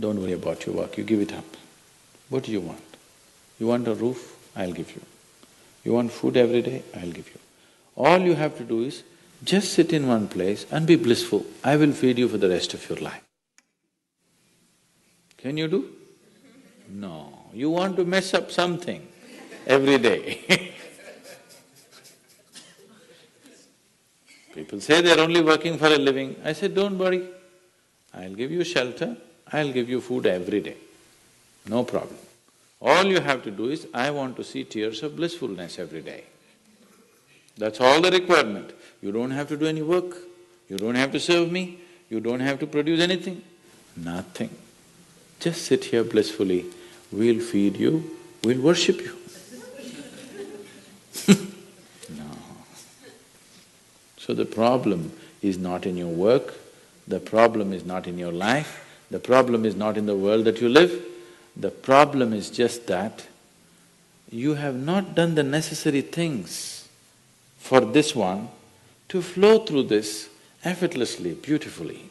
don't worry about your work, you give it up. What do you want? You want a roof? I'll give you. You want food every day? I'll give you. All you have to do is just sit in one place and be blissful. I will feed you for the rest of your life. Can you do? No, you want to mess up something every day. People say they're only working for a living. I said, don't worry, I'll give you shelter, I'll give you food every day, no problem. All you have to do is, I want to see tears of blissfulness every day. That's all the requirement. You don't have to do any work, you don't have to serve me, you don't have to produce anything, nothing. Just sit here blissfully, we'll feed you, we'll worship you. No. So the problem is not in your work, the problem is not in your life, the problem is not in the world that you live, the problem is just that you have not done the necessary things for this one to flow through this effortlessly, beautifully.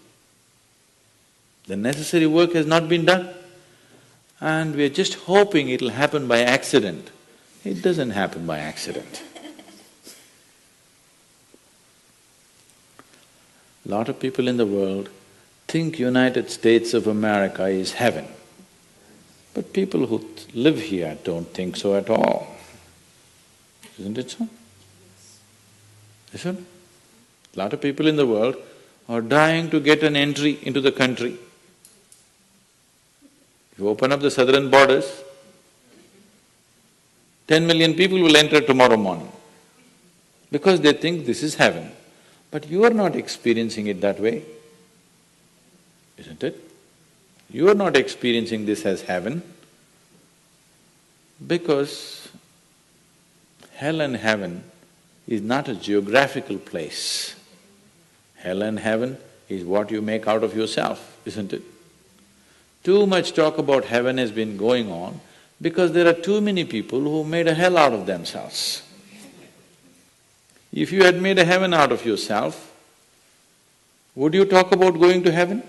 The necessary work has not been done and we are just hoping it'll happen by accident. It doesn't happen by accident. Lot of people in the world think United States of America is heaven. But people who live here don't think so at all. Isn't it so? Isn't it? Lot of people in the world are dying to get an entry into the country. You open up the southern borders, 10 million people will enter tomorrow morning because they think this is heaven. But you are not experiencing it that way, isn't it? You are not experiencing this as heaven because hell and heaven is not a geographical place. Hell and heaven is what you make out of yourself, isn't it? Too much talk about heaven has been going on because there are too many people who made a hell out of themselves. If you had made a heaven out of yourself, would you talk about going to heaven?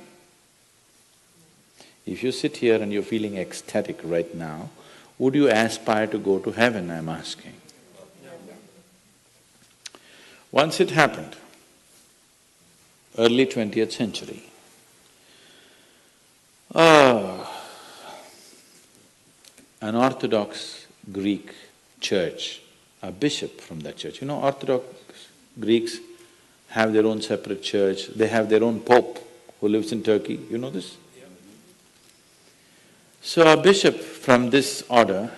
If you sit here and you're feeling ecstatic right now, would you aspire to go to heaven, I'm asking? Once it happened, early 20th century, an Orthodox Greek church, a bishop from that church. You know, Orthodox Greeks have their own separate church, they have their own pope who lives in Turkey, you know this? So a bishop from this order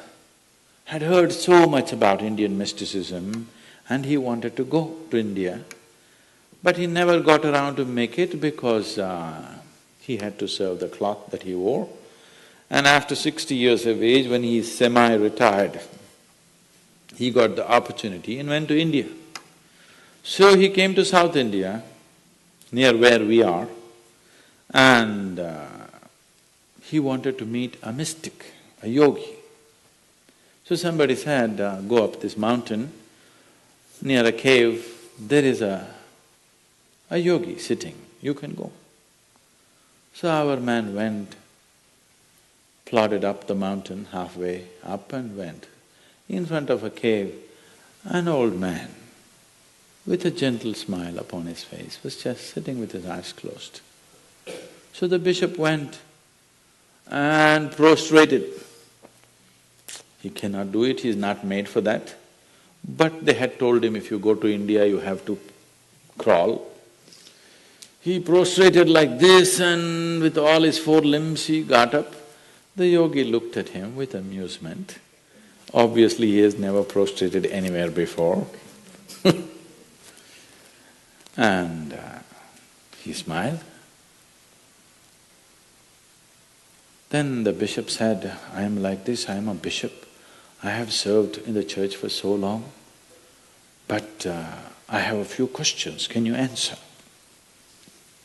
had heard so much about Indian mysticism and he wanted to go to India, but he never got around to make it because he had to serve the cloth that he wore. And after 60 years of age, when he is semi-retired, he got the opportunity and went to India. So he came to South India, near where we are, and he wanted to meet a mystic, a yogi. So somebody said, go up this mountain, near a cave, there is a yogi sitting, you can go. So our man went, plodded up the mountain, halfway up and went. In front of a cave, an old man with a gentle smile upon his face was just sitting with his eyes closed. So the bishop went and prostrated. He cannot do it, he is not made for that. But they had told him, if you go to India, you have to crawl. He prostrated like this and with all his four limbs he got up. The yogi looked at him with amusement. Obviously, he has never prostrated anywhere before. And he smiled. Then the bishop said, I am like this, I am a bishop. I have served in the church for so long, but I have a few questions, can you answer?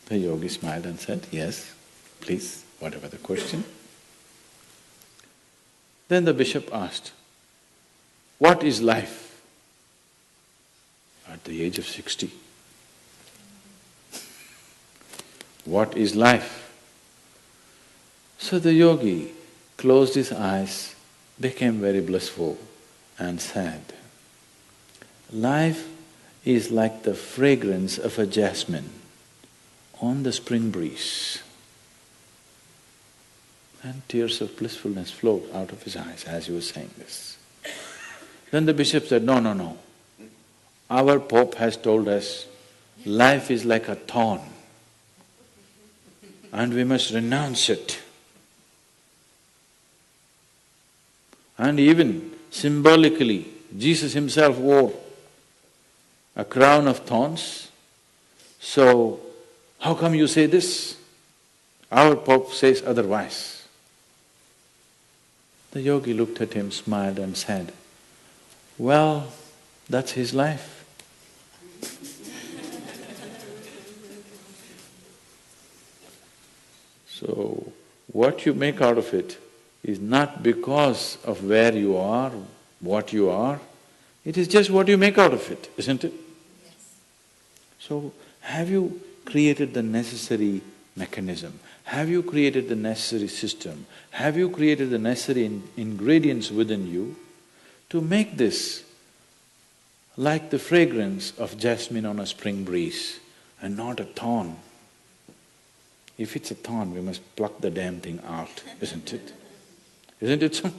The yogi smiled and said, yes, please, whatever the question. Then the bishop asked, what is life? At the age of 60. What is life? So the yogi closed his eyes, became very blissful and said, life is like the fragrance of a jasmine on the spring breeze. And tears of blissfulness flowed out of his eyes as he was saying this. Then the bishop said, no, no, no. Our Pope has told us life is like a thorn and we must renounce it. And even symbolically, Jesus himself wore a crown of thorns. So, how come you say this? Our Pope says otherwise. The yogi looked at him, smiled and said, well, that's his life. So, what you make out of it is not because of where you are, what you are, it is just what you make out of it, isn't it? Yes. So, have you created the necessary mechanism? Have you created the necessary system? Have you created the necessary ingredients within you to make this like the fragrance of jasmine on a spring breeze and not a thorn? If it's a thorn, we must pluck the damn thing out, isn't it? Isn't it so?